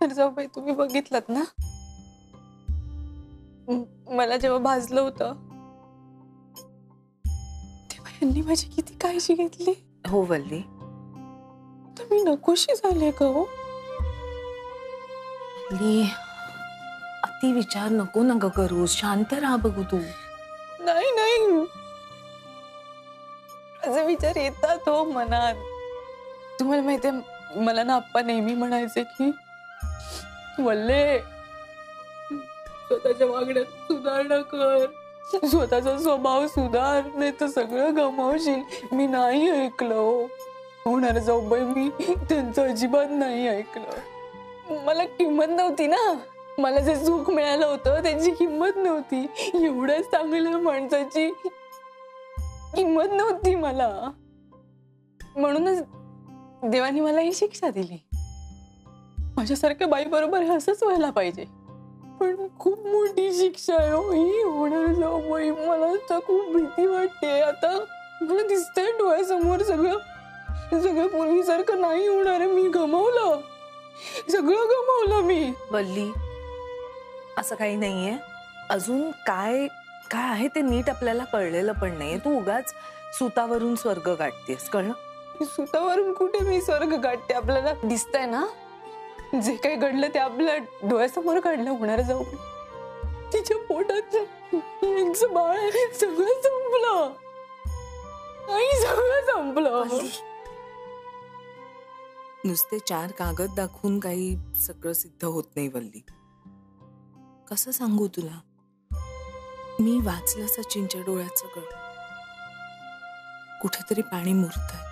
तर जाऊबाई तुम्ही बघितलात ना मला जेव्हा भाजलं होतं तेव्हा यांनी माझी किती काळजी घेतली. हो वल्ली, तुम्ही नकोशी झाले का हो? वल्ली, अति विचार नको ना ग करू, शांत राहा बघू तू. नाही नाही असे विचार येतात हो मनात. तुम्हाला माहितीये मला ना आप्पा नेहमी म्हणायचे की वल्ले स्वतःच्या वागण्यात सुधारणा कर, स्वतःचा स्वभाव सुधार, नाही तर सगळं गमावशील. मी नाही ऐकलं होणार जाऊबाई, मी त्यांचं अजिबात नाही ऐकलं. मला किंमत नव्हती ना, मला जे सुख मिळालं होतं त्याची किंमत नव्हती. एवढ्या चांगल्या माणसाची किंमत नव्हती मला. म्हणूनच देवाने मला ही शिक्षा दिली. माझ्यासारख्या बाई बरोबर असंच व्हायला पाहिजे. पण खूप मोठी शिक्षा आहे हो ही होणार जाऊबाई. मला तर खूप भीती वाटते. आता मला दिसतंय डोळ्यासमोर सगळं पूर्वीसारखं नाही होणार आहे. मी गमावलं, सगळं गमावलं मी. वल्ली, असं काही नाहीये. अजून काय काय आहे ते नीट आपल्याला कळलेलं पण नाहीये. तू उगाच सुतावरून स्वर्ग गाठतेस, कळलं? सुतावरून कुठे मी स्वर्ग गाठते? आपल्याला दिसतंय ना जे काही घडलं ते आपल्या डोळ्यासमोर घडलं. होणार जाऊ तिच्या पोटात यांचं बाळ आहे. सगळं संपलं, आई सगळं संपलं. नुसते 4 कागद दाखवून काही सगळं सिद्ध होत नाही वल्ली. कसं सांगू तुला, मी वाचलं सचिनच्या डोळ्यात सगळं. कुठेतरी पाणी मुरतंय,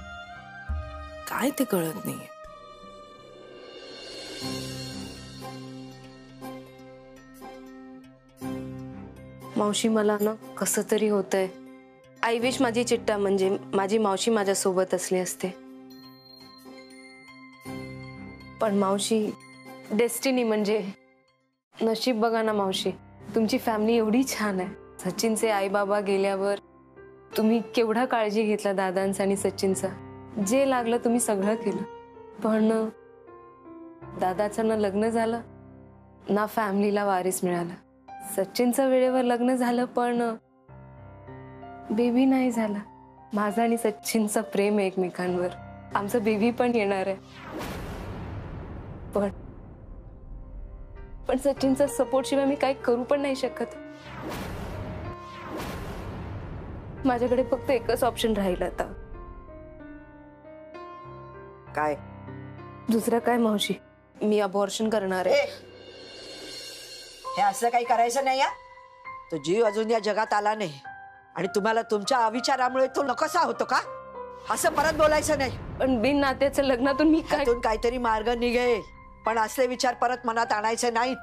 काय ते कळत नाहीये. मावशी मला ना कसं तरी होतंय. आय विश माझी चिट्टा म्हणजे माझी मावशी माझ्या सोबत असली असते. पण मावशी, डेस्टिनी म्हणजे नशीब बघा ना मावशी. तुमची फॅमिली एवढी छान आहे. सचिनचे आई बाबा गेल्यावर तुम्ही केवढा काळजी घेतला दादांचा आणि सचिनचा. जे लागलं तुम्ही सगळं केलं. पण दादाचं ना लग्न झालं ना फॅमिलीला वारीस मिळालं. सचिनचं वेळेवर लग्न झालं पण बेबी नाही झाला. माझं आणि सचिनचं प्रेम आहे एकमेकांवर. आमचं बेबी पण येणार आहे. पण सचिनचा सपोर्ट शिवाय मी काही करू पण नाही शकत. माझ्याकडे फक्त एकच ऑप्शन राहिला आता. काय? दुसरं काय मावशी, मी अबॉर्शन करणार आहे. हे असं काही करायचं नाही. तो जीव अजून या जगात आला नाही आणि तुम्हाला तुमच्या अविचारामुळे तो नकोसा होतो का? असं परत बोलायचं नाही. पण बिन नात्याचं लग्नातून मी काय? त्यातून काहीतरी मार्ग निघेल, पण असले विचार परत मनात आणायचे नाहीत.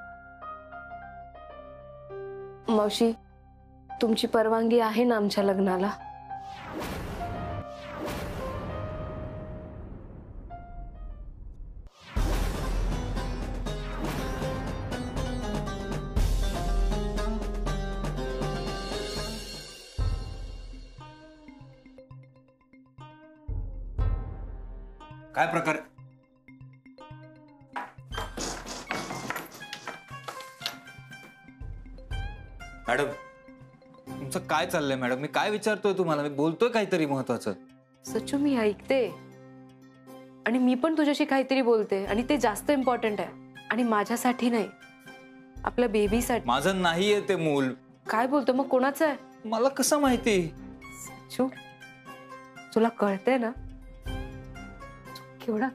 मावशी, तुमची परवानगी आहे ना आमच्या लग्नाला? काय प्रकार? मॅडम तुमचं काय चाललंय? मॅडम मी काय विचारतोय तुम्हाला? मी बोलतोय काहीतरी महत्वाचं. सच्चू, मी ऐकते आणि मी पण तुझ्याशी काहीतरी बोलते आणि ते जास्त इम्पॉर्टंट आहे. आणि माझ्यासाठी नाही, आपल्या बेबीसाठी. माझं नाहीये ते मूल. काय बोलतो मग? कोणाचं आहे? मला कसं माहिती? सच्चू, तुला कळतंय ना केवढा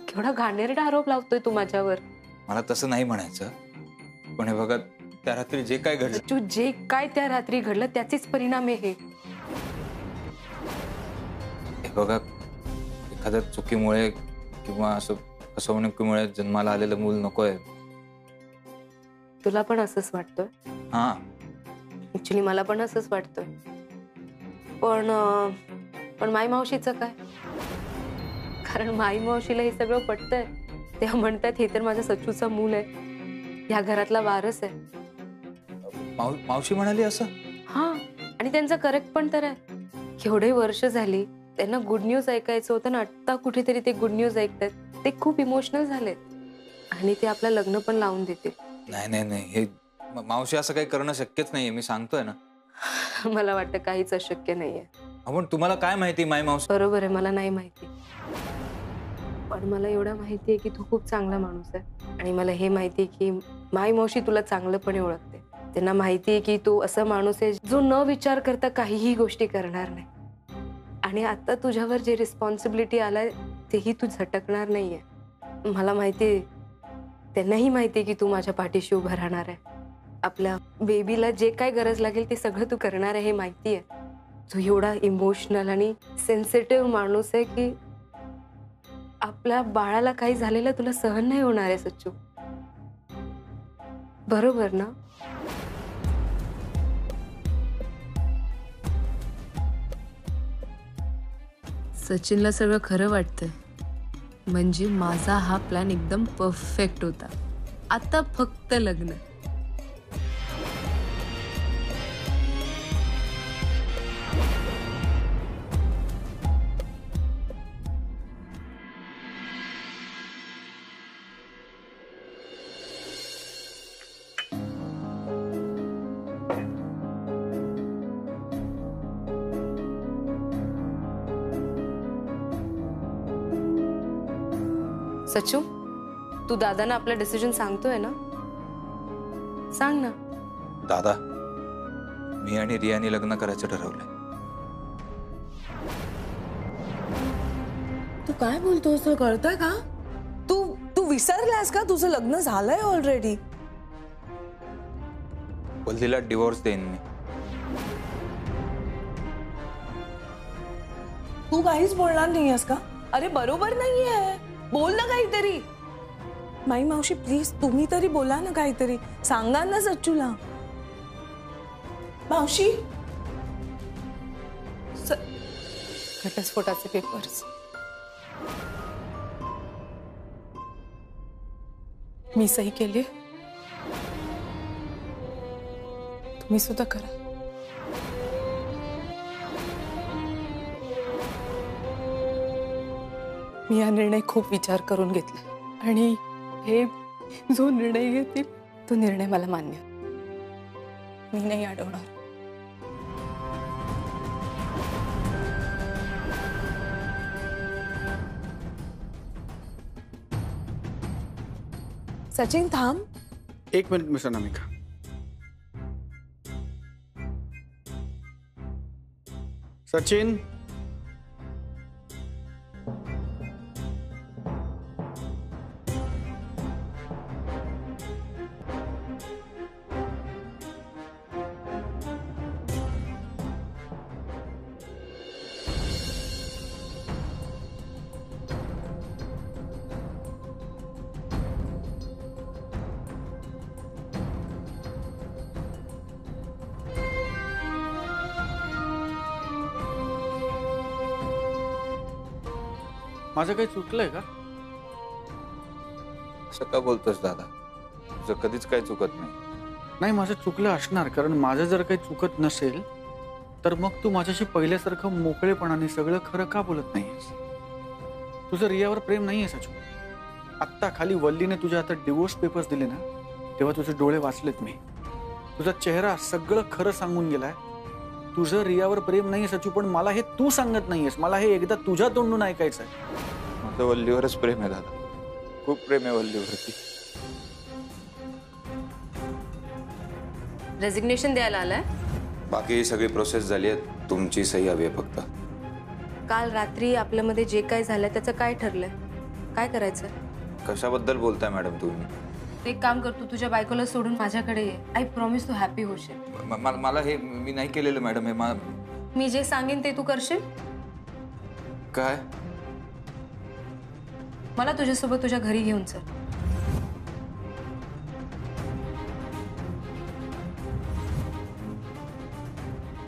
केवढा घाणेरडा आरोप लावतोय तू माझ्यावर. मला तसं नाही म्हणायचं, पण हे बघा त्या रात्री जे काय घडलं. तू जे काय त्या रात्री घडलं त्याचेच परिणाम आहे. हे बघा, एखाद्या चुकीमुळे किंवा असं फसवणुकीमुळे जन्माला आलेलं मूल नकोय. तुला पण असंच वाटतंय? हा, ऍक्च्युली मला पण असंच वाटतंय. पण माई मावशीचं काय? कारण माई मावशीला हे सगळं पटतंय. तेव्हा म्हणतात हे तर माझ्या सच्चूचं मूल आहे, या घरातला वारस आहे. मावशी म्हणाली असं? हा, आणि त्यांचं करेक्ट पण तर आहे. एवढे वर्ष झाली त्यांना गुड न्यूज ऐकायचं होतं ना, आत्ता कुठेतरी ते गुड न्यूज ऐकतात. ते खूप इमोशनल झाले. आणि ते आपलं लग्न पण लावून देतील. नाही नाही नाही, हे मावशी असं काही करणं शक्यच नाहीये, मी सांगतोय ना. मला वाटतं काहीच अशक्य नाहीये. आपण तुम्हाला काय माहिती माय मावशी? बरोबर आहे, मला नाही माहिती, पण मला एवढं माहिती आहे की तू खूप चांगला माणूस आहे. आणि मला हे माहिती आहे की माई मावशी तुला चांगलंपणे ओळखते. त्यांना माहिती आहे की तू असं माणूस आहे जो न विचार करता काहीही गोष्टी करणार नाही. आणि आता तुझ्यावर जे रिस्पॉन्सिबिलिटी आलाय तेही तू झटकणार नाहीये. मला माहिती आहे, त्यांनाही माहिती आहे की तू माझ्या पाठीशी उभं राहणार आहे. आपल्या बेबीला जे काय गरज लागेल ते सगळं तू करणार आहे हे माहिती आहे. तू एवढा इमोशनल आणि सेन्सिटिव्ह माणूस आहे की आपल्या बाळाला काही झालेलं तुला सहन नाही होणार आहे सच्चू. बरोबर ना? सचिनला सगळं खरं वाटतंय. म्हणजे माझा हा प्लॅन एकदम परफेक्ट होता. आता फक्त लग्न. सचू, तू दादांना आपला डिसिजन सांगतोय ना? सांग ना. दादा, मी आणि रियाने लग्न करायचं ठरवलंय. तू काय बोलतोस? कळतंय का? तू तू विसरलास का? तुझं लग्न झालंय ऑलरेडी. वल्लीला डिवोर्स देईन मी. तू काहीच बोलणार नाहीयेस का? अरे बरोबर नाहीये, बोल ना काहीतरी. माई मावशी प्लीज तुम्ही तरी बोला ना काहीतरी. सांगा ना सच्चूला. मावशी, घटस्फोटाचे पेपर्स मी सही केली, तुम्ही सुद्धा करा. मी हा निर्णय खूप विचार करून घेतला आणि हे जो निर्णय घेतील तो निर्णय मला मान्य. मी नाही अडवणार. सचिन थांब. 1 मिनिट मिस्टर अनामिका. सचिन, माझं काही चुकलंय का? असं का बोलतोस दादा? तुझं कधीच काही चुकत नाही. नाही, माझं चुकलं असणार, कारण माझं जर काही चुकत नसेल तर मग तू माझ्याशी पहिल्यासारखं मोकळेपणाने सगळं खरं का बोलत नाहीयेस? तुझं रियावर प्रेम नाहीये सचू. आत्ता खाली वल्लीने तुझ्या हातात डिवोर्स पेपर्स दिले ना, तेव्हा तुझे डोळे वाचलेत मी. तुझा चेहरा सगळं खरं सांगून गेलाय. तुझं रियावर प्रेम नाहीये सचू, पण मला हे तू सांगत नाहीयेस. मला हे एकदा तुझ्या तोंडून ऐकायचं आहे. माझं वल्लीवरच प्रेम आहे दादा, खूप प्रेम आहे वल्लीवरती. रेजिग्नेशन द्यायला आलाय? बाकी सगळी प्रोसेस झाली आहे, तुमची सही हवी आहे फक्त. काल रात्री आपल्यामध्ये जे काय झालं त्याचं काय ठरलंय? काय करायचं? कशाबद्दल बोलताय मॅडम तुम्ही? एक काम कर, तू तुझ्या बायकोला सोडून माझ्याकडे ये. आय प्रॉमिस तू हॅपी होशील. मला हे मी नाही केलेलं मॅडम. हे मी जे सांगेन ते तू करशील? काय? मला तुझ्यासोबत तुझ्या घरी घेऊन चल.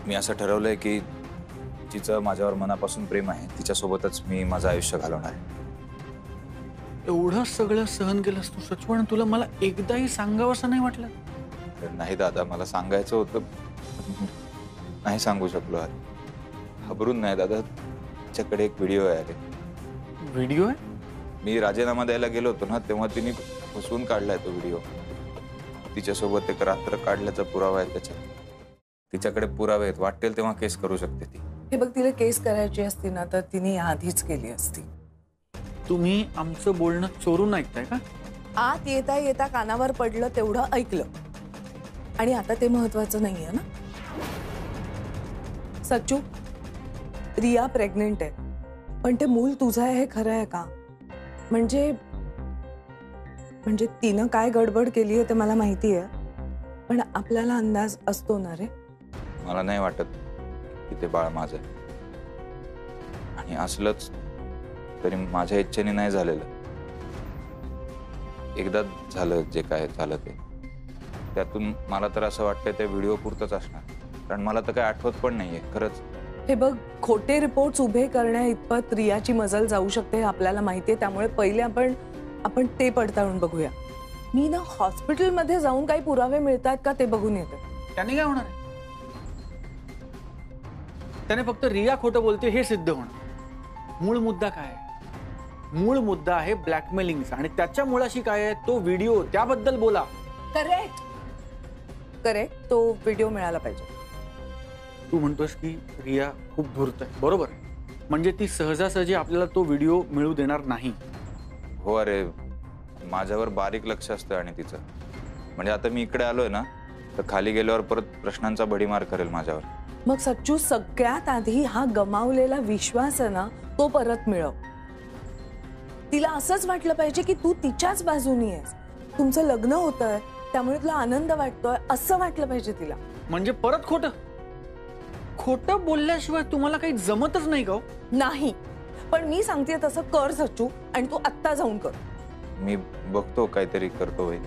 मी असं ठरवलंय की जिचं माझ्यावर मनापासून प्रेम आहे तिच्यासोबतच मी माझं आयुष्य घालवणार आहे. एवढं सगळं सहन केलंस तू सचू, पण तुला मला एकदाही सांगावं असं नाही वाटलं? नाही दादा, मला सांगायचं होतं, नाही सांगू शकलो. घाबरून नाही दादा. तिच्याकडे एक व्हिडिओ आहे. व्हिडिओ आहे? मी राजीनामा द्यायला गेलो होतो ना, तेव्हा तिने फसवून काढलाय तो व्हिडिओ. तिच्यासोबत एक रात्र काढल्याचा पुरावा आहे त्याच्यात. तिच्याकडे पुरावे आहेत, वाटेल तेव्हा केस करू शकते ती. हे बघ, तिला केस करायची असती ना तर तिने आधीच केली असती. तुम्ही आमचं बोलणं चोरून ऐकताय का? आत येता येता कानावर पडलं तेवढं ऐकलं, आणि आता ते महत्वाचं नाहीये ना. सच्चू, रिया प्रेग्नेंट आहे, पण ते मूल तुझं आहे हे खरं आहे का? म्हणजे तिनं काय गडबड केली आहे ते मला माहिती आहे, पण आपल्याला अंदाज असतो ना रे. मला नाही वाटत की ते बाळ माझं आहे, आणि असलंच तरी माझ्या इच्छेने नाही झालेलं. एकदा झालं जे काय झालं ते. त्यातून मला तर असं वाटतंय ते व्हिडिओ पुरतच असणार, कारण मला तर काही आठवत पण नाहीये खरंच. हे बघ, खोटे रिपोर्ट्स उभे करण्या इतपत रियाची मजल जाऊ शकते हे आपल्याला माहितीये. त्यामुळे पहिले आपण ते पडताळून बघूया. मी ना हॉस्पिटलमध्ये जाऊन काही पुरावे मिळतात का ते बघून येते. त्याने काय होणार आहे? त्याने फक्त रिया खोटं बोलते हे सिद्ध होणार. मूळ मुद्दा काय आहे? मूळ मुद्दा आहे ब्लॅकमेलिंगचा, आणि त्याच्या मुळाशी काय आहे? तो व्हिडिओ, त्याबद्दल बोला. करेक्ट, तो व्हिडिओ मिळाला पाहिजे. तू म्हणतोस की रिया खूप धूर्त आहे, बरोबर आहे. म्हणजे ती सहजासहजी आपल्याला तो व्हिडिओ मिळू देणार नाही. हो, अरे माझ्यावर बारीक लक्ष असतं, आणि तिचं म्हणजे आता मी इकडे आलोय ना तर खाली गेल्यावर परत प्रश्नांचा भडीमार करेल माझ्यावर. मग सच्चू, सगळ्यात आधी हा गमावलेला विश्वास आहे ना तो परत मिळव. तिला असंच वाटलं पाहिजे की तू तिच्याच बाजूनी आहेस, तुमचं लग्न होतंय त्यामुळे तुला आनंद वाटतोय असं वाटलं पाहिजे तिला. म्हणजे परत खोटं बोलल्याशिवाय तुम्हाला काही जमतच नाही का? नाही, पण मी सांगते तसं कर सच्चू, आणि तू आत्ता जाऊन कर. मी बघतो काहीतरी करतो. होईल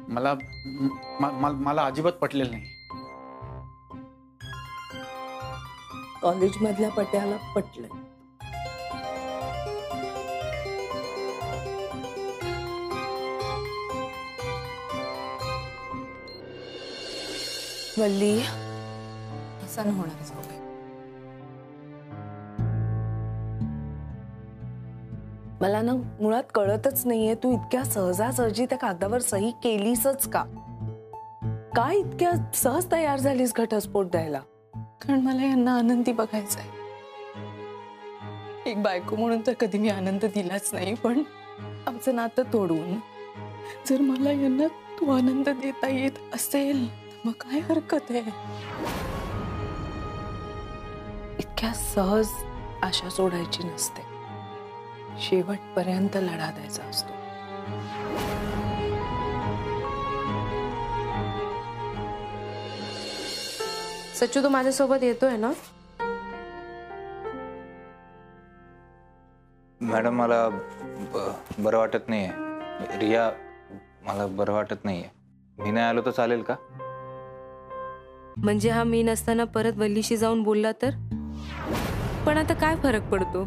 मला अजिबात पटलेलं नाही. कॉलेजमधल्या पट्याला पटलंय. वल्ली, असं न होणार जाऊ. मला ना मुळात कळतच नाहीये तू इतक्या सहजासहजी त्या कागदावर सही केलीसच का? काय इतक्या सहज तयार झालीस घटस्फोट द्यायला? कारण मला यांना आनंदी बघायचंय. एक बायको म्हणून तर कधी मी आनंद दिलाच नाही, पण आमचं नातं तोडून जर मला यांना तू आनंद देता येत असेल मग काय हरकत आहे? इतक्या सहज आशा सोडायची नसते, शेवटपर्यंत लढा द्यायचा असतो. सच्चू, तो माझ्यासोबत येतोय ना? मॅडम, मला बरं वाटत नाहीये. रिया, मला बरं वाटत नाहीये. मी नाही आलो तर चालेल का? म्हणजे हा मी नसताना परत वल्लीशी जाऊन बोलला तर? पण आता काय फरक पडतो?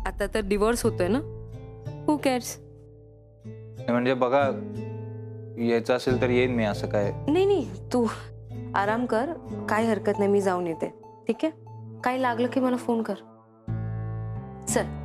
आता तर डिवोर्स होतोय ना, हू केअर्स? म्हणजे बघा, यायचं असेल तर येईन मी, असं काय. नाही, तू आराम कर, काय हरकत नाही, मी जाऊन येते. ठीक आहे, काय लागलं की मला फोन कर. चल.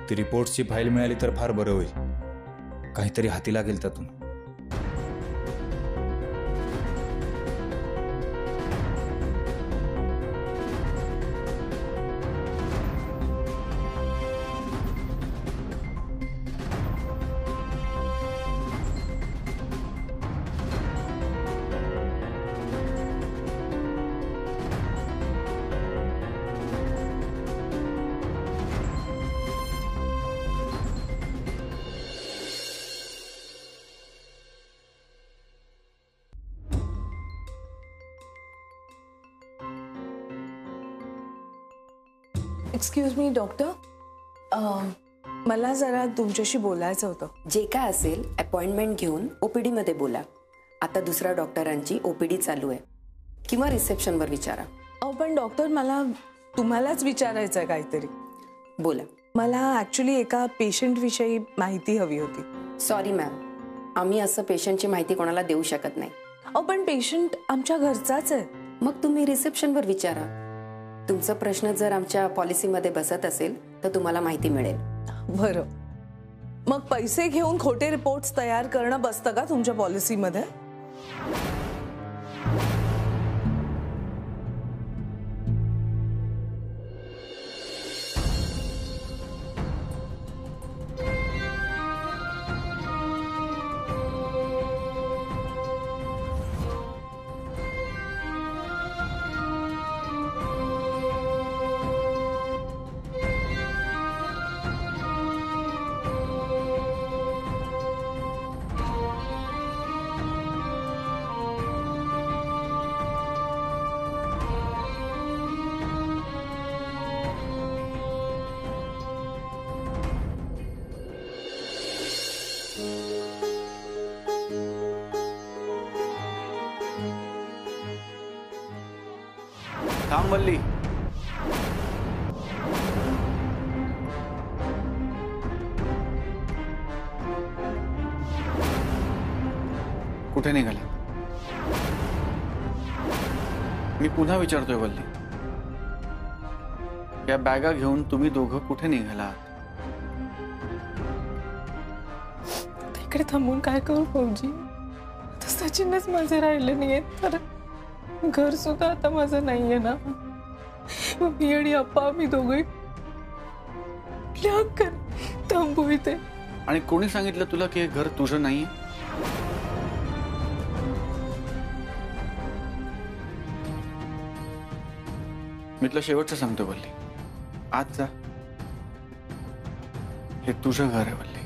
ती रिपोर्ट्सची फाईल मिळाली तर फार बरं होईल. काहीतरी हाती लागेल त्यातून. एक्सक्यूज मी डॉक्टर, मला जरा तुमच्याशी बोलायचं होतं. जे काय असेल अपॉइंटमेंट घेऊन ओपीडी मध्ये बोला. आता दुसऱ्या डॉक्टरांची ओपीडी चालू आहे, किंवा रिसेप्शनवर विचारा. अहो पण डॉक्टर, मला तुम्हालाच विचारायचं आहे काहीतरी. बोला. मला ॲक्च्युली एका पेशंटविषयी माहिती हवी होती. सॉरी मॅम, आम्ही असं पेशंटची माहिती कोणाला देऊ शकत नाही. अहो पण पेशंट आमच्या घरचाच आहे. मग तुम्ही रिसेप्शनवर विचारा. तुमचा प्रश्न जर आमच्या पॉलिसीमध्ये बसत असेल तर तुम्हाला माहिती मिळेल. बरं, मग पैसे घेऊन खोटे रिपोर्ट्स तयार करणं बसतं का तुमच्या पॉलिसीमध्ये? थांब वल्ली. कुठे निघाले? मी पुन्हा विचारतोय वल्ली, या बॅगा घेऊन तुम्ही दोघं कुठे निघालात? इकडे थांबून काय करू भाऊजी? आता सचिनच माझे राहिले नाहीये, तर घर सुद्धा आता माझं नाहीये ना. मी आणि अप्पा आम्ही दोघे थांबू इथे. आणि कोणी सांगितलं तुला की हे घर तुझं नाहीये? मी तुला शेवटचं सांगतो वल्ली, आज जा. हे तुझं घर आहे वल्ली.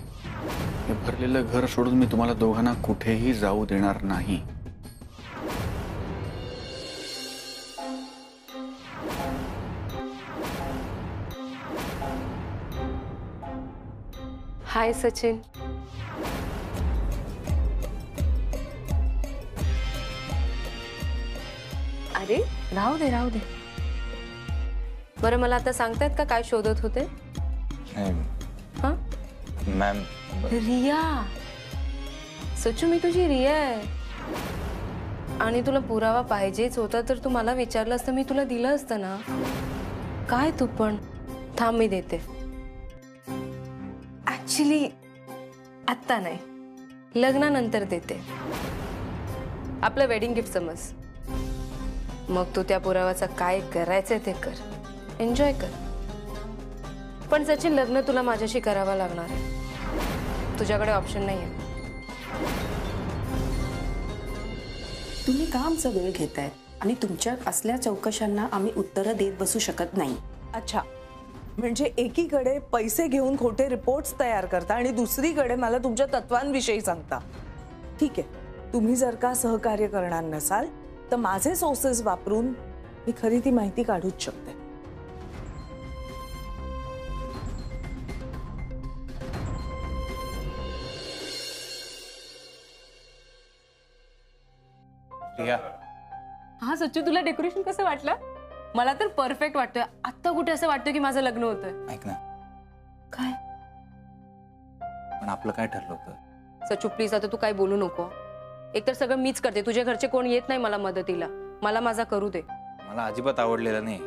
हे भरलेलं घर सोडून मी तुम्हाला दोघांना कुठेही जाऊ देणार नाही. हाय सचिन. अरे राहू दे राहू दे. बरं, मला आता सांगतायत का काय शोधत होते? हा मॅम, रिया. सचू, मी तुझी रिया आहे. आणि तुला पुरावा पाहिजेच होता तर तू मला विचारलं असतं, मी तुला दिलं असतं ना. काय तू पण. थांब, मी देते. ऍक्च्युली आत्ता नाही, लग्नानंतर देते. आपलं वेडिंग गिफ्ट समज. मग तू त्या पुरावाचा काय करायचंय ते कर, एन्जॉय कर. पण सचिन, लग्न तुला माझ्याशी करावं लागणार आहे. तुझ्याकडे ऑप्शन नाहीये. तुम्ही का आमचा वेळ घेताय आणि तुमच्या असल्या चौकशांना आम्ही उत्तरं देत बसू शकत नाही. अच्छा, म्हणजे एकीकडे पैसे घेऊन खोटे रिपोर्ट्स तयार करता आणि दुसरीकडे मला तुमच्या तत्वांविषयी सांगता. ठीक आहे, तुम्ही जर का सहकार्य करणार नसाल तर माझे सोर्सेस वापरून मी खरी ती माहिती काढूच शकते. रिया, हा सच्चू, तुला डेकोरेशन कसं वाटलं? मला तर परफेक्ट वाटतोय. आत्ता कुठे असं वाटतं की माझं लग्न होतंय. ऐक ना, काय पण आपलं काय ठरलं होतं? सच्चू प्लीज, आता तू काय बोलू नको. एकतर सगळं मीच करते, तुझ्या घरचे कोण येत नाही मला मदतीला. मला माझा करू दे. मला अजिबात आवडलेलं नाही.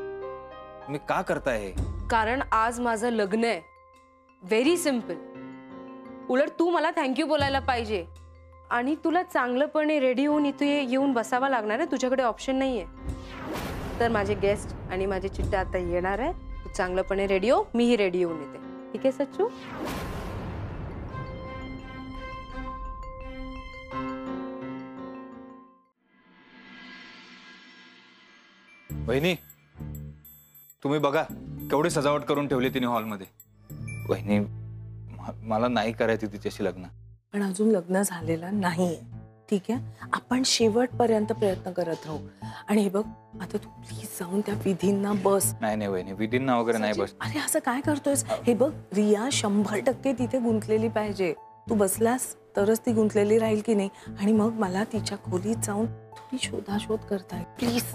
मी का करताय हे? कारण आज माझं लग्न आहे. Very simple. उलट तू मला थँक्यू बोलायला पाहिजे. आणि तुला चांगलंपणे रेडी होऊन इथे येऊन बसावा लागणार आहे. तुझ्याकडे ऑप्शन नाहीये. तर माझे गेस्ट आणि माझे चिट्टे आता येणार आहे. तू चांगलंपणे रेडी हो, मीही रेडी होऊन येते. ठीक आहे सच्चू? वहिनी, तुम्ही बघा केवढी सजावट करून ठेवली तिने हॉलमध्ये. वहिनी, मला नाही करायचं तिच्याशी लग्न. पण अजून लग्न झालेलं नाहीये. ठीक आहे, आपण शेवटपर्यंत प्रयत्न करत राहू. आणि हे बघ, आता तू प्लीज जाऊन त्या विधींना बस. नाही वहिनी, विधींना वगैरे नाही बस. अरे असं काय करतोयस? हे बघ, रिया 100% तिथे गुंतलेली पाहिजे. तू बसलास तरच ती गुंतलेली राहील की नाही. आणि मग मला तिच्या खोलीत जाऊन थोडी शोधाशोध करताय प्लीज.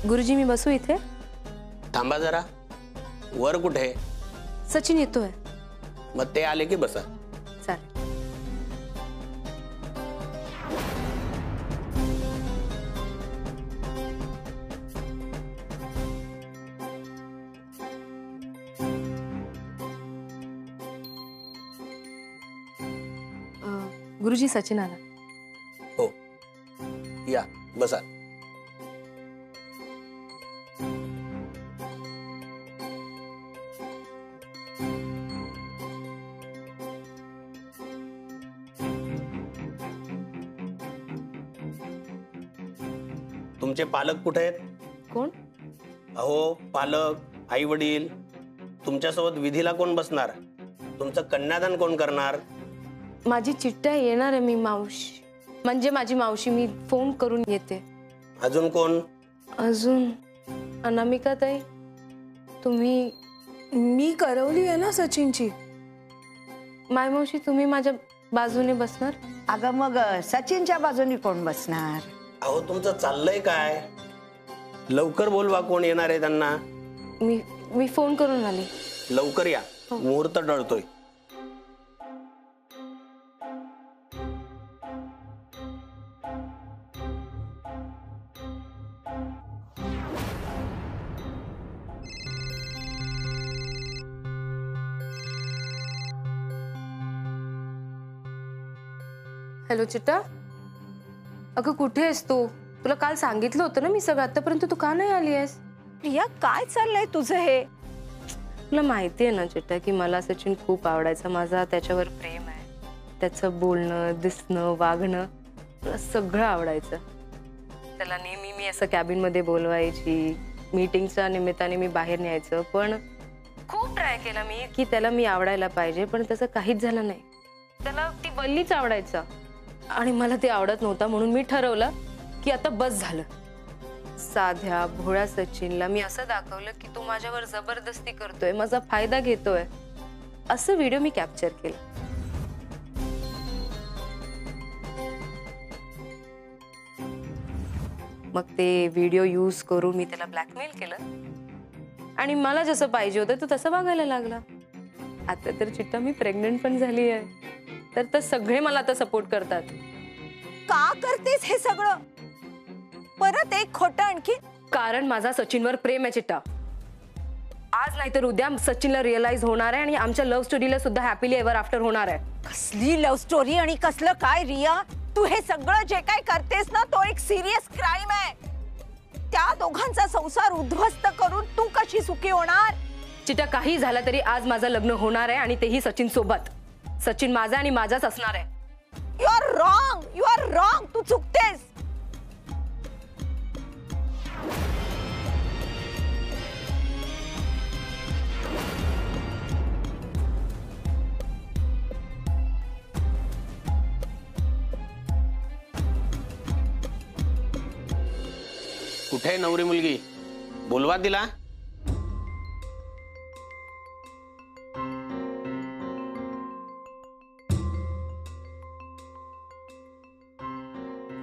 गुरुजी मी बसू इथे? थांबा जरा. वर कुठे? सचिन येतोय. मग ते आले की बसा. चालेल. गुरुजी सचिन आला. हो या बसा. तुमचे पालक कुठे आहेत? कोण? अहो पालक, आई वडील. तुमच्यासोबत विधीला कोण बसणार? तुमचं कन्यादान कोण करणार? माझी चिट्ट्या येणार आहे. मी मावशी म्हणजे माझी मावशी, मी फोन करून येते. अजून कोण? अजून अनामिका ताई. तुम्ही? मी करवली आहे ना सचिनची. माय मावशी तुम्ही माझ्या बाजूने बसणार? अगं मग सचिनच्या बाजूने कोण बसणार? अहो तुमचं चाललंय काय? लवकर बोलवा कोण येणार आहे त्यांना. मी फोन करून आले. लवकर या, मुहूर्त टळतोय. हॅलो चिट्टा, अगं कुठे आहेस तू? तुला काल सांगितलं होतं ना मी सगळं. आतापर्यंत तू का नाही आली आहेस? प्रिया काय चाललंय तुझं हे? तुला माहिती आहे ना चिट्टा की मला सचिन खूप आवडायचा. माझा त्याच्यावर प्रेम आहे. त्याचं बोलणं, दिसणं, वागणं मला सगळं आवडायचं. त्याला नेहमी मी असं कॅबिनमध्ये बोलवायची. मीटिंगच्या निमित्ताने मी बाहेर न्यायचं. पण खूप ट्राय केला मी की त्याला मी आवडायला पाहिजे, पण तसं काहीच झालं नाही. त्याला ती वल्लीच आवडायचा आणि मला ते आवडत नव्हता. म्हणून मी ठरवलं की आता बस झालं. साध्या भोळ्या सचिनला मी असं दाखवलं की तो माझ्यावर जबरदस्ती करतोय, माझा फायदा घेतोय. असं व्हिडिओ मी कॅप्चर केला. मग ते व्हिडिओ यूज करून मी त्याला ब्लॅकमेल केलं आणि मला जसं पाहिजे होतं तो तसं वागायला लागला. आता तर चिट्टा मी प्रेग्नंट पण झाली आहे. तर सगळे मला आता सपोर्ट करतात. का करतेस हे सगळं? परत एक खोटं आणखी? कारण माझा सचिनवर प्रेम आहे चिट्टा. आज नाही तर उद्या सचिनला रिअलाइज होणार आहे आणि आमच्या लव्ह स्टोरीला सुद्धा हॅपीली एव्हर आफ्टर होणार आहे. कसली लव्ह स्टोरी आणि कसलं काय रिया? तू हे सगळं जे काय करतेस ना तो एक सिरियस क्राइम आहे. त्या दोघांचा संसार उद्ध्वस्त करून तू कशी सुखी होणार? चिट्टा काही झालं तरी आज माझं लग्न होणार आहे आणि तेही सचिन सोबत. सचिन माझा आणि माझाच असणार आहे. You are wrong, you are wrong. तू चुकतेस. कुठे नवरी मुलगी? बोलवा तिला.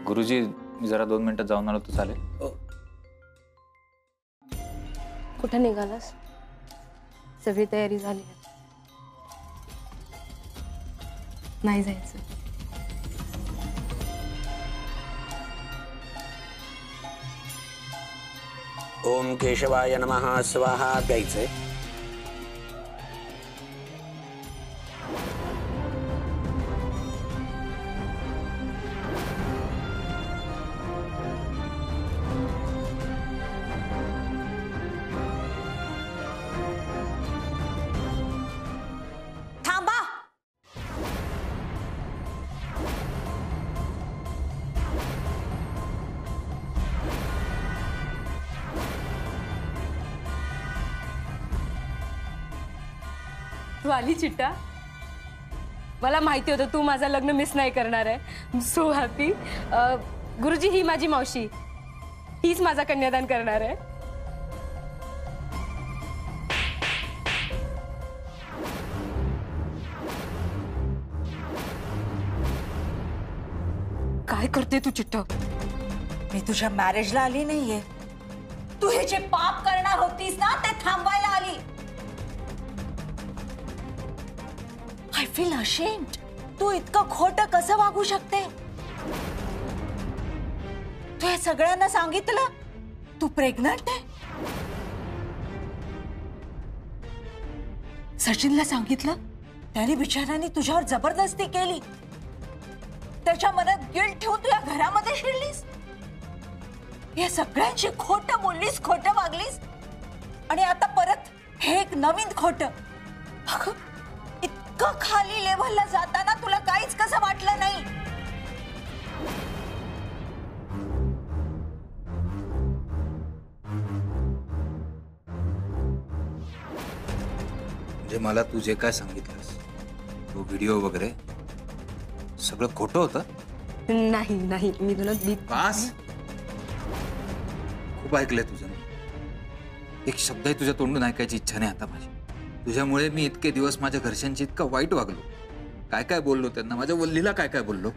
गुरुजी मी जरा 2 मिनिटात जाऊन आलो तर चालेल? कुठे निघालास? सगळी तयारी झाली? नाही जायचं? ओम केशवाय नमः स्वाहा प्यायचंय. थांबा. तू आली चिट्टा. मला माहिती होतं तू माझं लग्न मिस नाही करणार आहे. So happy. गुरुजी, ही माझी मावशी, हीच माझा कन्यादान करणार आहे. काय करते तू चिट्टा? मी तुझ्या मॅरेजला आली नाहीये. तू हे जे पाप करणार होतीस ना ते थांबवायला आली. I feel ashamed. तू इतकं खोटं कसं वागू शकते? तू हे सगळ्यांना सांगितलं तू प्रेग्नंट आहे? सचिनला सांगितलं? त्याने बिचाराने तुझ्यावर जबरदस्ती केली. त्याच्या मनात गिल्ट ठेवून तू या घरामध्ये शिरलीस. या सगळ्यांची खोटं बोललीस, खोटं वागलीस आणि आता परत हे एक नवीन खोटं. अगं, इतकं खाली लेव्हलला जाताना तुला काहीच कसं वाटलं नाही? म्हणजे मला तू जे काय सांगितलंस, तो व्हिडिओ वगैरे सगळं खोटं होतं? नाही नाही, मी तुला बास, खूप ऐकलंय तुझं. एक शब्दही तुझ्या तोंडून ऐकायची इच्छा नाही आता माझी. तुझ्यामुळे मी इतके दिवस माझ्या घरच्यांची इतकं वाईट वागलो. काय काय बोललो त्यांना, माझ्या वल्लीला काय काय बोललो.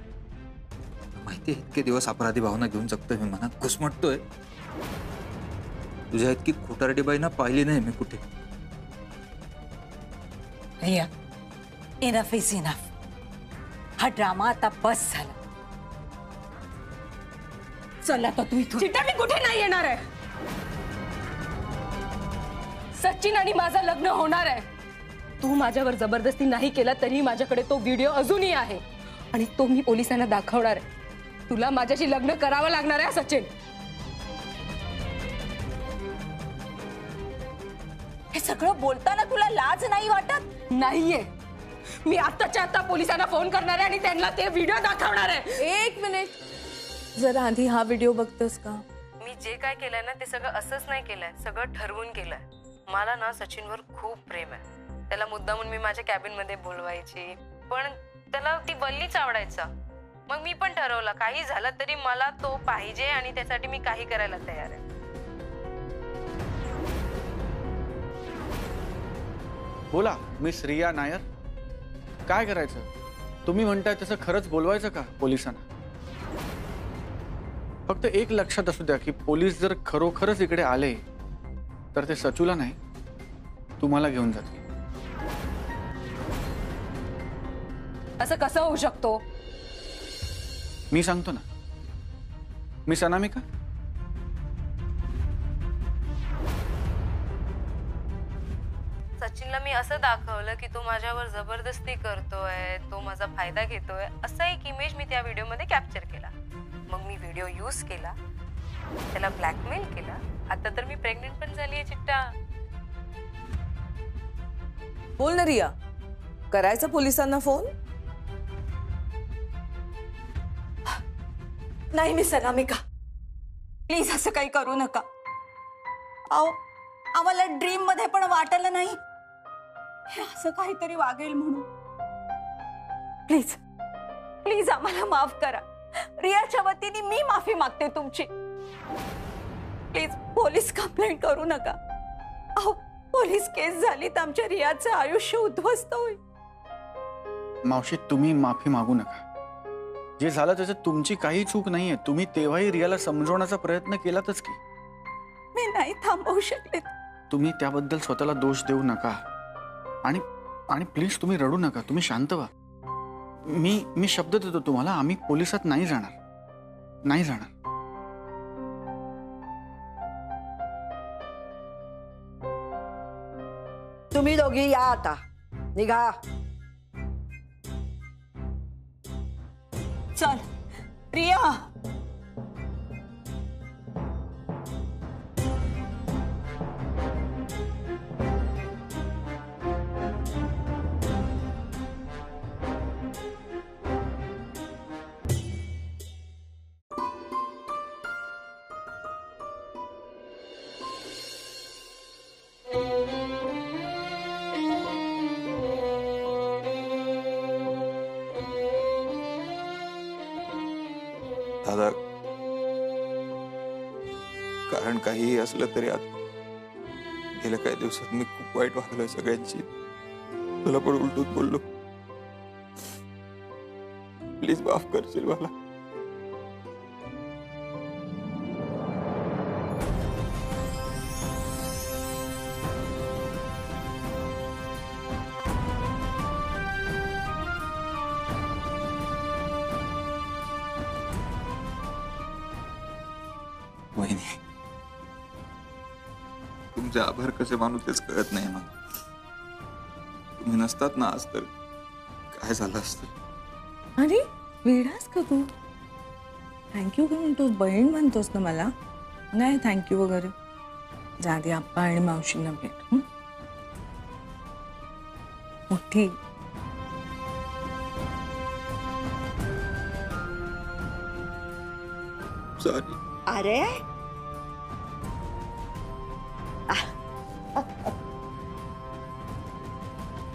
माहिती, इतके दिवस अपराधी भावना घेऊन जगतोय मी, मनात घुसमटतोय. तुझ्या इतकी खोटारडी बाई ना पाहिली नाही मी कुठे. Riya, enough is enough. हा ड्रामा आता बस झाला. चल आता तू इथून. चिट्टा, मी कुठे नाही येणार आहे. सचिन आणि माझं लग्न होणार आहे. तू माझ्यावर जबरदस्ती नाही केला तरी माझ्याकडे तो व्हिडिओ अजूनही आहे आणि तो मी पोलिसांना दाखवणार आहे. तुला माझ्याशी लग्न करावं लागणार आहे सचिन. हे सगळं बोलताना तुला लाज नाही वाटत? नाहीये. मी आत्ताच्या आता पोलिसांना फोन करणार आहे आणि त्यांना ते व्हिडिओ दाखवणार आहे. एक मिनिट, जरा आधी हा व्हिडिओ बघतोस का? मी जे काय केलंय ना ते सगळं असंच नाही केलंय, सगळं ठरवून केलंय. मला ना सचिनवर खूप प्रेम आहे. त्याला मुद्दामून मी माझ्या कॅबिन मध्ये बोलवायची, पण त्याला ती वल्लीच आवडायचा. मग मी पण ठरवलं काही झालं तरी मला तो पाहिजे आणि त्यासाठी मी काही करायला तयार आहे. बोला मिस रिया नायर, काय करायचं? तुम्ही म्हणताय तसं खरंच बोलवायचं का पोलिसांना? फक्त एक लक्षात असू द्या की पोलीस जर खरोखरच इकडे आले तर ते सचूला नाही, तुम्हाला घेऊन जातील. असं कसं होऊ शकतो? मी सांगतो ना, मिस अनामिका, सचिनला मी असं दाखवलं की तो माझ्यावर जबरदस्ती करतोय, तो माझा फायदा घेतोय, असा एक इमेज मी त्या व्हिडिओमध्ये कॅप्चर केला. मग मी व्हिडिओ यूज केला, त्याला ब्लॅकमेल केला. आता तर मी प्रेग्नेंट पण झालीये चिट्टा. बोल ना रिया, करायचा पोलिसांना फोन? नाही मिस अनामिका, प्लीज असं काही करू नका. अहो, आम्हाला ड्रीम मध्ये पण वाटलं नाही हे असं काहीतरी वागेल म्हणून. प्लीज प्लीज आम्हाला माफ करा. रियाच्या वतीने मी माफी मागते तुमची. प्लीज पोलीस कंप्लेंट करू नका. अहो, पोलीस केस झाली तर आमच्या रियाचं आयुष्य उद्ध्वस्त होईल. मावशी, तुम्ही माफी मागू नका. जे झालं त्याच्यात तुमची काही चूक नाहीये. तुम्ही तेव्हाही रियाला समजवण्याचा प्रयत्न केलातच की. मी नाही थांबवू शकले. तुम्ही त्याबद्दल स्वतःला दोष देऊ नका आणि आणि प्लीज तुम्ही रडू नका. तुम्ही शांत व्हा. मी शब्द देतो तुम्हाला, आम्ही पोलिसात नाही जाणार, नाही जाणार. तुम्ही दोघी या आता, निघा. चल रिया. कारण काहीही असलं तरी आज गेल्या काही दिवसात मी खूप वाईट वागलोय सगळ्यांची. तुला पण उलटून बोललो. प्लीज माफ करशील मला. वहिनी, तुमचे आभार कसे मानू तेच कळत नाही मला. तुम्ही नसतात ना आज तर काय झालं असतं. अरे वेडास का तू? थँक्यू का म्हणतोस? बहीण म्हणतोस ना मला. नाही थँक्यू वगैरे. जा दे, आप्पा आणि मावशींना भेट. मोठी सॉरी. अरे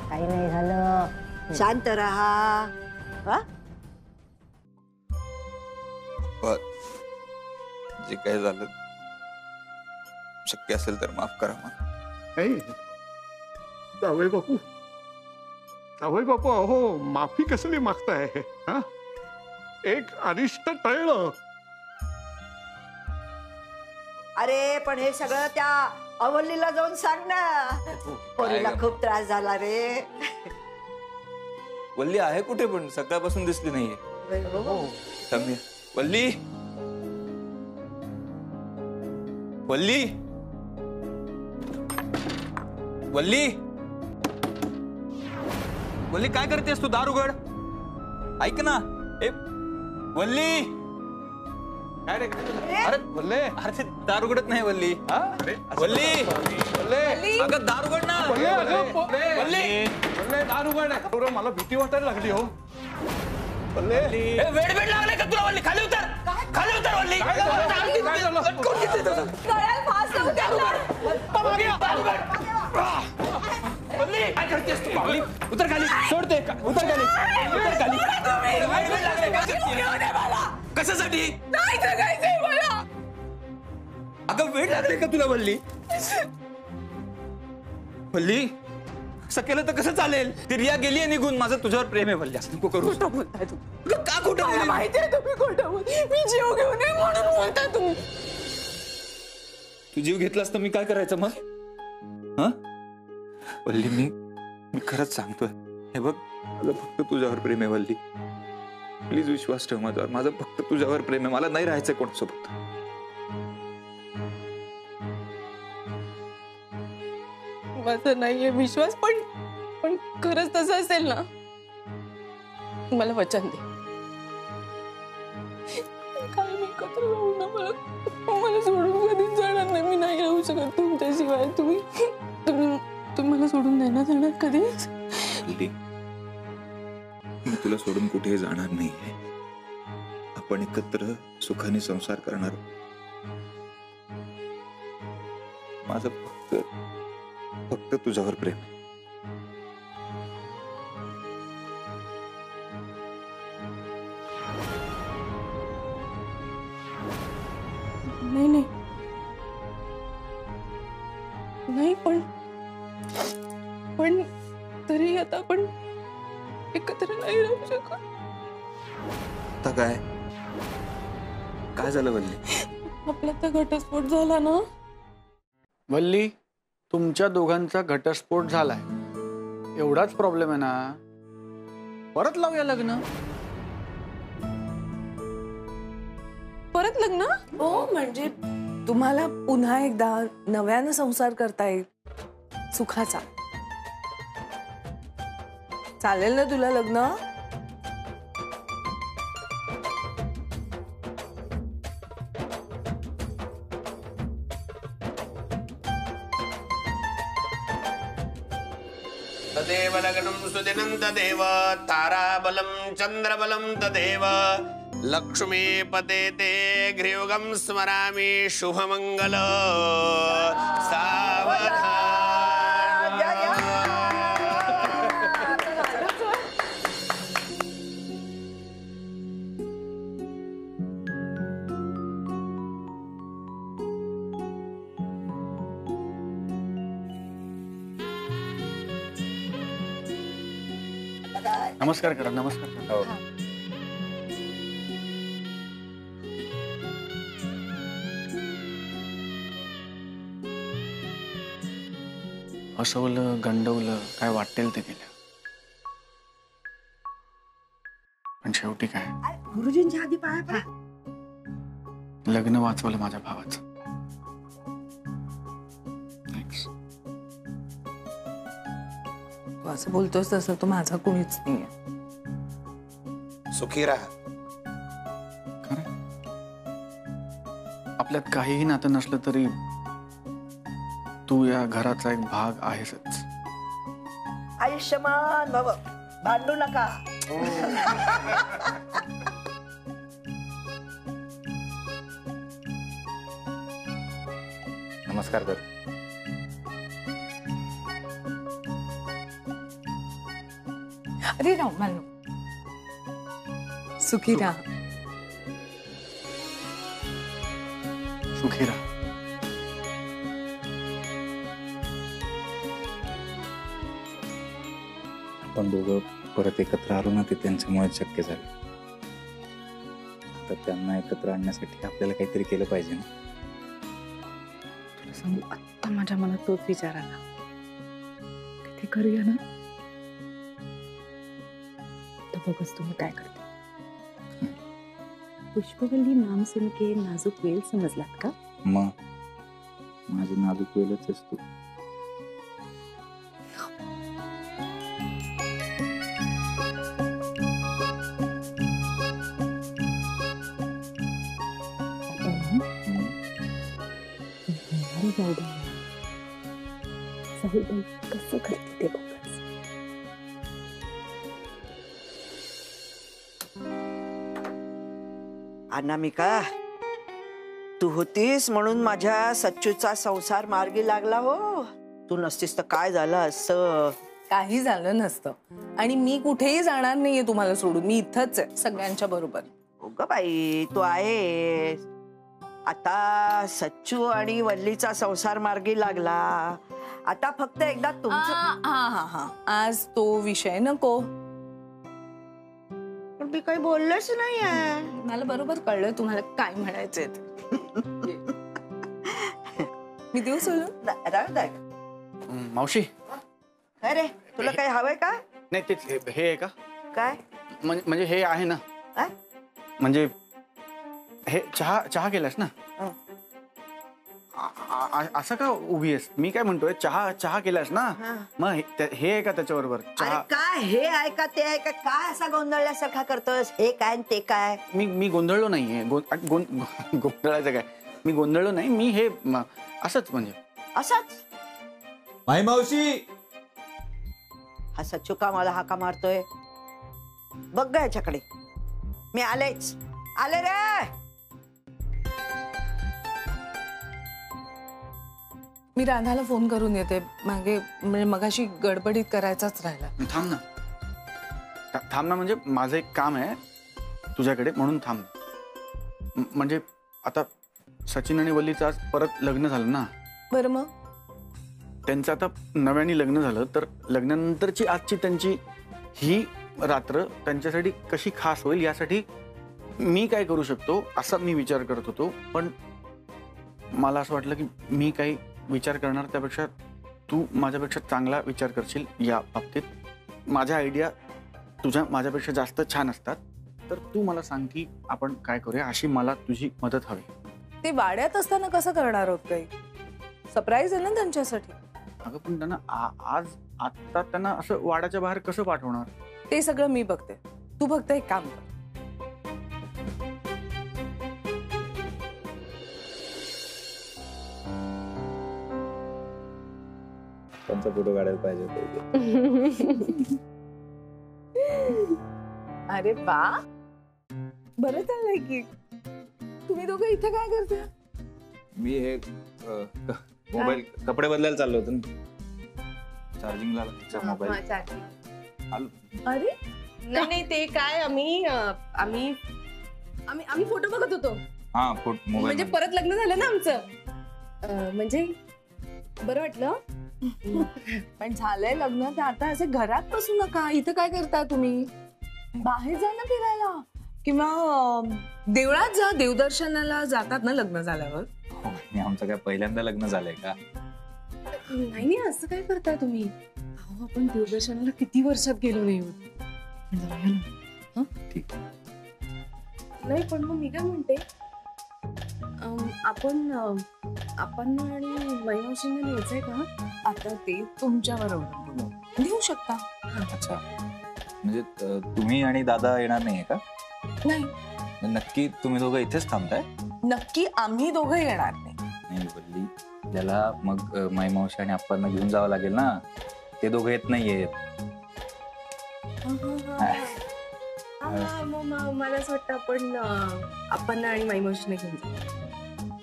काही नाही झालं, शांत रहा. हा? जे काही झालं शक्य असेल तर माफ करा मला. जावई बापू, जावई बापू, अहो माफी कसली मागताय? हा, एक अरिष्ट टळलं. अरे पण हे सगळं त्या अवल्लीला जाऊन सांग ना. पोरीला खूप त्रास झाला रे. वल्ली आहे कुठे? पण सकाळपासून दिसली नाहीये. वल्ली, वल्ली, वल्ली, वल्ली काय करतेस तू? दार उघड. ऐक ना. ए वल्ली. काय रे? अरे वल्ले, अरे ते दार उघडत नाही. वल्ली, वल्ली, वल्ले, अगं दार उघड ना. वल्ली, दार उघड. मला भीती वाटायला लागली हो. वेड वेड लागले का तुला? वल्ली खाली उतर, खाली उतर. वल्ली वल्ली काय करतेस तू? वल्ली उतर खाली. सोडते. उतर खाली, उतर खाली. कशासाठी? नाही जगायचंय मला. अगं वेळ लागले का तुला? वल्ली, वल्ली असं केलं तर कसं चालेल? ती रिया गेली आहे निघून. माझं तुझ्यावर प्रेम आहे वल्ली. असं नको करू. खोटं बोलताय तुम्ही. का खोटं मला बोलली? माहितीये तुम्ही खोटं बोलताय. मी जीव घेऊ नये म्हणून बोलताय तुम्ही. तू जीव घेतलास तर मी काय करायचं मग? हा वल्ली, मी खरंच सांगतोय. हे बघ, माझं फक्त तुझ्यावर प्रेम आहे वल्ली. प्लीज विश्वास ठेव माझ्यावर. माझं फक्त तुझ्यावर प्रेम आहे. मला नाही राहायचंय कोणासोबत. माझा नाहीये विश्वास, पण खरंच तसं असेल ना, मला वचन दे. काय मी एकत्र राहू ना. मला सोडून कधीच जाणार नाही. मी नाही राहू शकत तुमच्याशिवाय. तुम्ही मला सोडून नाही ना जाणार कधीच? मी तुला सोडून कुठेही जाणार नाहीये. आपण एकत्र सुखाने संसार करणार. माझं फक्त तुझ्यावर प्रेम आहे. नाही नाही नाही, पण तरी आता आपण एकत्र नाही राहू शकत. आता काय झालं वल्ली? आपला तर घटस्फोट झाला ना. वल्ली, तुमच्या दोघांचा घटस्फोट झालाय, एवढाच प्रॉब्लेम आहे ना. परत लावूया लग्न. परत लग्न? हो, म्हणजे तुम्हाला पुन्हा एकदा नव्यानं संसार करता येईल सुखाचा. चालेल ना तुला लग्न? तदेव लग्नं सुदिनं तदेव ताराबलं चन्द्रबलं तदेव लक्ष्मीपते ते गृहयुगं स्मरामि शुभमंगल सावधान. नमस्कार करा, नमस्कार करा. हो. हसवलं, गंडवलं, काय वाटेल ते केलं. पण शेवटी काय, गुरुजींच्या आधी पाया पडा. लग्न वाचवलं माझ्या भावाचं. Thanks. तू असं बोलतोस तसं तो माझा कोणीच नाहीये. सुखी राहा. खरं आपल्यात काहीही नातं नसलं तरी तू या घराचा एक भाग आहेसच. आयुष्यमान भव, भांडू नका. नमस्कार कर. अरे राव मानू, सुखी राहा. सुखी राहा. आपण दोघं परत एकत्र आलो ना, ते त्यांच्यामुळे शक्य झालं. तर त्यांना एकत्र आणण्यासाठी आपल्याला काहीतरी केलं पाहिजे ना. तुला सांगू, आत्ता माझ्या मनात तोच विचार आला. ते करूया ना, तर बघच तुम्ही काय करते. पुष्पवल्ली नाम सुन के नाजुक वेल समजलात का? मग माझी नाजूक वेळच असतो. कसं करते ते बघच. अनामिका, तू होतीस म्हणून माझ्या सच्चूचा संसार मार्गी लागला हो. तू नसतीस तर काय झालं असं. काही झालं नसतं. आणि मी कुठेही जाणार नाहीये तुम्हाला सोडून. मी इथंच आहे सगळ्यांच्या बरोबर. हो ग बाई, तू आहेस. आता सच्चू आणि वल्लीचा संसार मार्गी लागला. आता फक्त एकदा तुमचं. हा आज तो विषय नको. पण मी काही बोललेच नाहीये. मला बरोबर कळलं तुम्हाला काय म्हणायचंय ते. मी देऊ सोडून. राहू दे. मावशी, अरे तुला काही हवंय का? नाही तेच हे आहे का? काय म्हणजे हे आहे ना. काय? म्हणजे हे चहा केलास ना. असं का उभी आहेस? मी काय म्हणतोय, चहा केलास ना. मग हे आहे का त्याच्याबरोबर अरे काय हे आहे का ते आहे का? काय असा गोंधळल्यासारखा करतोस? हे काय आणि ते काय? मी गोंधळलो नाहीये. गोंधळायचं काय? मी गोंधळलो नाही. मी हे असंच म्हणजे असंच. माई मावशी, हा सच्चू का मला हाका मारतोय? बघ ग याच्याकडे. मी आले रे. मी राधाला फोन करून येते. मागे म्हणजे मगाशी गडबडीत करायचाच राहिला. थांब ना म्हणजे माझं एक काम आहे तुझ्याकडे, म्हणून थांब. म्हणजे आता सचिन आणि वल्लीचं आज परत लग्न झालं ना. बरं मग त्यांचं आता नव्याने लग्न झालं, तर लग्नानंतरची आजची त्यांची ही रात्र त्यांच्यासाठी कशी खास होईल यासाठी मी काय करू शकतो असा मी विचार करत होतो. पण मला असं वाटलं की मी काही विचार करणार त्यापेक्षा तू माझ्यापेक्षा चांगला विचार करशील या बाबतीत. माझ्या आयडिया तुझ्या माझ्यापेक्षा जास्त छान असतात. तर तू मला सांग की आपण काय करूया, अशी मला तुझी मदत हवी. ते वाड्यात असताना कसं करणार आहोत? काही सरप्राईज आहे ना त्यांच्यासाठी. अगं पण त्यांना आता त्यांना असं वाड्याच्या बाहेर कसं पाठवणार? ते सगळं मी बघते. तू फक्त एक काम कर. त्यांचा फोटो काढायला पाहिजे होते. अरे वा, बरं चाललंय की. तुम्ही दोघं इथे काय करता? मी हे मोबाईल कपडे बदलायला चाललो होतो. चार्जिंगला मोबाईल. अरे नाही ते काय आम्ही फोटो बघत होतो. हा मोबाईल म्हणजे परत लग्न झालं ना आमचं. म्हणजे बरं वाटलं. पण झालंय लग्न तर आता असे घरात बसू नका. इथं काय करता तुम्ही? बाहेर जा ना फिरायला किंवा देवळात जा. देवदर्शनाला जातात ना लग्न झाल्यावर. हो, आणि आमचं काय पहिल्यांदा लग्न झालंय का? नाही असं काय करताय तुम्ही? अहो आपण देवदर्शनाला किती वर्षात गेलो नाही होत. ठीक. नाही पण मग मी काय म्हणते, आपण आणि माईमावशींना न्यायचंय का? आता ते तुमच्यावर अवलंबून. देऊ शकता. अच्छा, म्हणजे तुम्ही आणि दादा येणार नाहीये का? नाही. नक्की तुम्ही दोघं इथेच थांबताय? नक्की आम्ही दोघं येणार नाही. नाही बोलली त्याला, मग माई मावशी आणि आप्पांना घेऊन जावं लागेल ना. ते दोघं येत नाहीयेत. मला असं वाटतं आपण आणि माईमावशींना घेऊन जाऊ.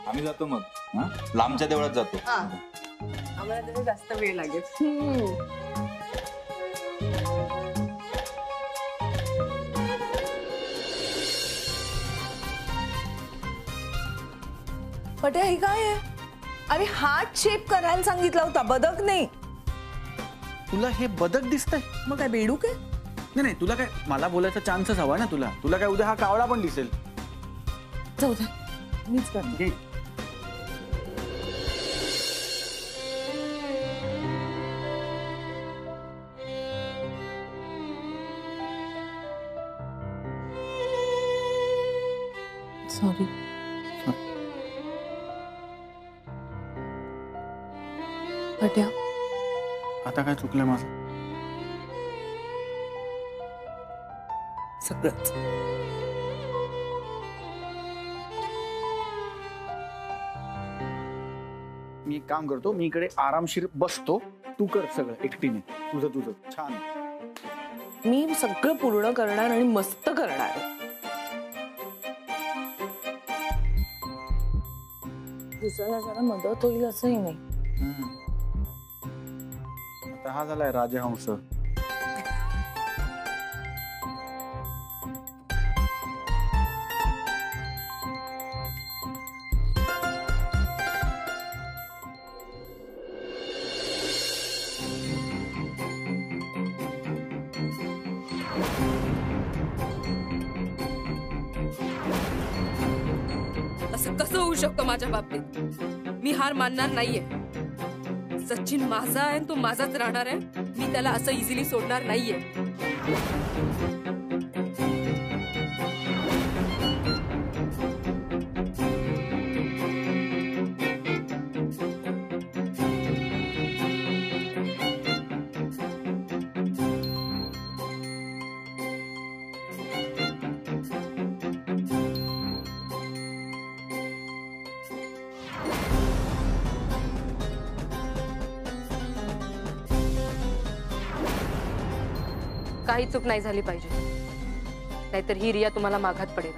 आम्ही जातो मग. लांबच्या देवळात जातो. आम्हाला तरी जास्त वेळ लागेल. पटे हे काय आहे? अरे हार्ट शेप करायला सांगितला होता, बदक नाही. तुला हे बदक दिसतंय? मग काय बेडूक आहे? नाही, तुला काय मला बोलायचा चान्सच हवा ना. तुला काय उद्या हा कावळा पण दिसेल. जाऊ दे, मीच करते. सॉरी. पट्या, आता काय चुकलंय माझं? सगळंच. मी एक काम करतो, मी इकडे आरामशीर बसतो. तू कर सगळं एकटीने. तुझं छान. मी सगळं पूर्ण करणार आणि मस्त करणार. दुसऱ्याला जरा मदत होईल असंही नाही. आता हा झालाय राजहंस. असं कसं होऊ शकतं माझ्या बाबतीत? मी हार मानणार नाहीये. सचिन माझा आहे, तो माझाच राहणार आहे. मी त्याला असं इझिली सोडणार नाहीये. काही चूक नाही झाली पाहिजे, नाहीतर ही रिया तुम्हाला माघात पडेल.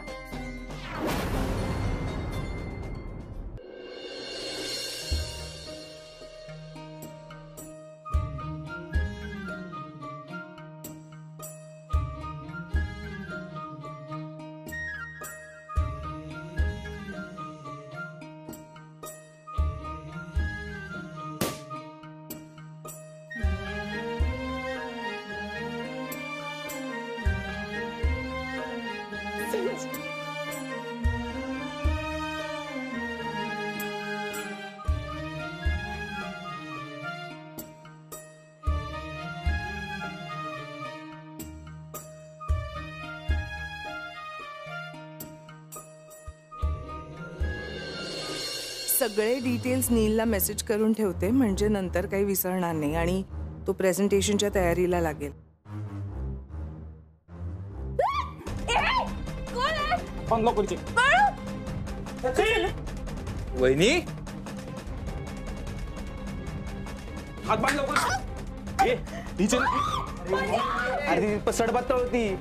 सगळे डिटेल्स नीलला मेसेज करून ठेवते, म्हणजे नंतर काही विसरणार नाही आणि तो प्रेझेंटेशनच्या तयारीला लागेल. वहिनी, हात बांध लवकर. अरे सडबत्ता होती.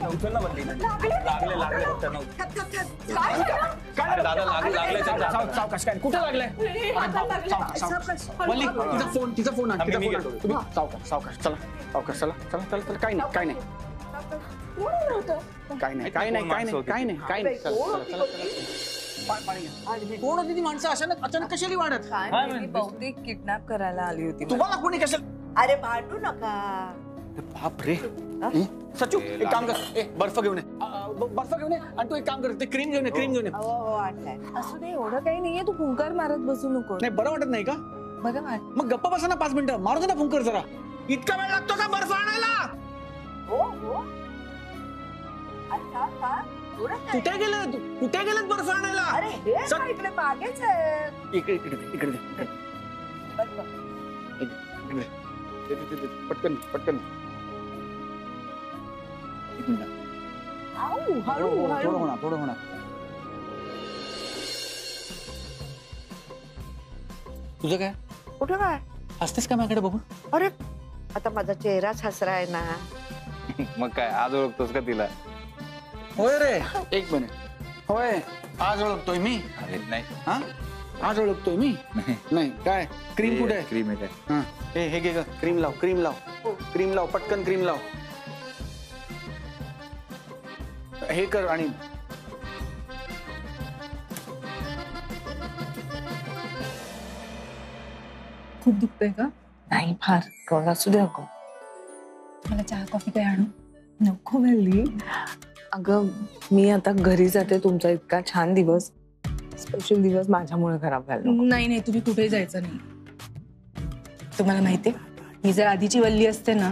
उचल ना बदली. लागले त्यांना. काय दादा लागले सावकाश. काय कुठे लागलंय? बदली तिचा फोन आण. सावकाश चला. सावकाश चला. काय नाही. कोण होती ती माणसं अचानक कशाली वाढत? बहुतेक किडनॅप करायला आली होती. तुम्हाला कोणी कशाला? अरे भांडू नका. बाप रे. सचू एक काम कर. बर्फ घेऊन ये. बर्फ घेऊन ये. आणि तू एक काम कर, ते क्रीम घेऊन ये. हो आणलाय. असू दे, एवढं काही नाहीये, तू फुंकार मारत बसू नको. नाही बरं वाटत नाही का? बरं वाट. मग गप्प बसा ना 5 मिनिटं. मारू दे ना फुंकर जरा. इतका वेळ लागतो का बर्फ आणायला? हो. कुठे गेलेत बर्फ आणायला? अरे हे इकडे मागेच आहे. इकडे पटकन. एक मिनिट. थोडं होणार. तुझं काय? कुठं काय? हसतेस का माझ्याकडे बघून? अरे आता माझा चेहराच हसरा आहे ना. मग काय आज ओळखतोस का तिला? होय रे. एक मिनिट. होय आज ओळखतोय मी. अरे नाही. हा आज ओळखतोय मी. नाही काय क्रीम कुठे आहे? क्रीम आहे काय? हे घे ग. क्रीम लाव. पटकन क्रीम लाव. हे कर. आणि खूप दुखतंय का? नाही फार. थोडा असू दे अगं. मला चहा कॉफी काय आणू? नको वेळी. अगं मी आता घरी जाते. तुमचा इतका छान दिवस, स्पेशल दिवस माझ्यामुळे खराब झाला. नाही तुम्ही कुठेही जायचं नाही. तुम्हाला माहितीये, मी जर आधीची वल्ली असते ना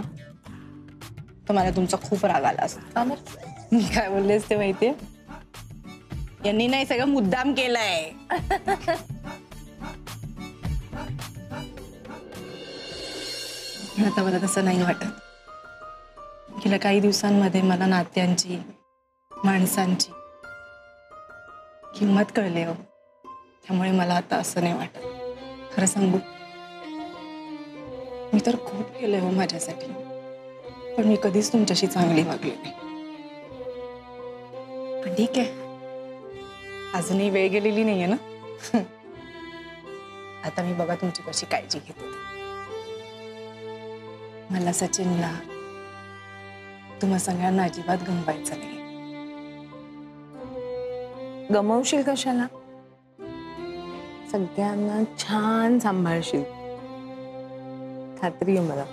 तर मला तुमचा खूप राग आला असता. मी काय बोलले असते माहितीये? यांनी नाही सगळं मुद्दाम केलंय. आता मला तसं नाही वाटत. गेल्या काही दिवसांमध्ये मला नात्यांची, माणसांची किंमत कळली हो. त्यामुळे मला आता असं नाही वाटत. खरं सांगू, मी तर खूप केलंय हो माझ्यासाठी, पण मी कधीच तुमच्याशी चांगली वागली नाही. पण ठीक आहे, अजूनही वेळ गेलेली नाहीये ना. आता मी बघा तुमची कशी काळजी घेते. मला सचिनला, तुम्हा सगळ्यांना अजिबात गमवायचं नाही. गमावशील कशाला? सगळ्यांना छान सांभाळशील, खात्री आहे मला.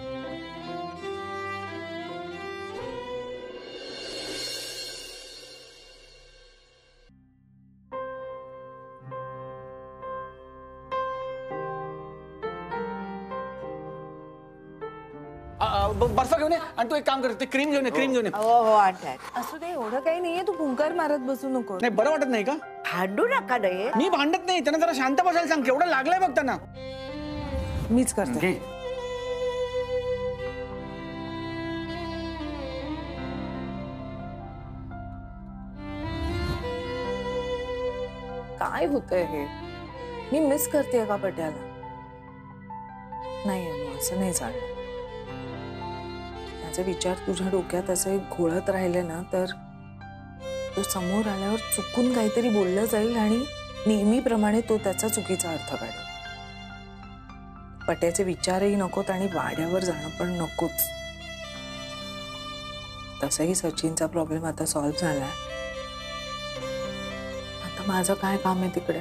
बर्फ घेऊन ये. आणि तू एक काम कर, ते क्रीम घेऊन ये. हो आणलाय. असू दे, एवढं काही नाहीये, तू फुंकार मारत बसू नको. नाही बरं वाटत नाही का? भांडू नका रे. मी भांडत नाही. त्यांना जरा शांत बसायला सांग. केवढं लागलंय बघ त्यांना. मीच करते. काय होतंय हे? मी मिस करते का पट्याला? नाही अनु, असं नाही चालणार. त्याचे विचार तुझ्या डोक्यात असे घोळत राहिले ना तर तो समोर आल्यावर चुकून काहीतरी बोललं जाईल आणि नेहमीप्रमाणे तो त्याचा चुकीचा अर्थ काढेल. पट्याचे विचारही नकोत आणि वाड्यावर जाणं पण नकोच. तसंही सचिनचा प्रॉब्लेम आता सॉल्व्ह झालाय. आता माझं काय काम आहे तिकडे?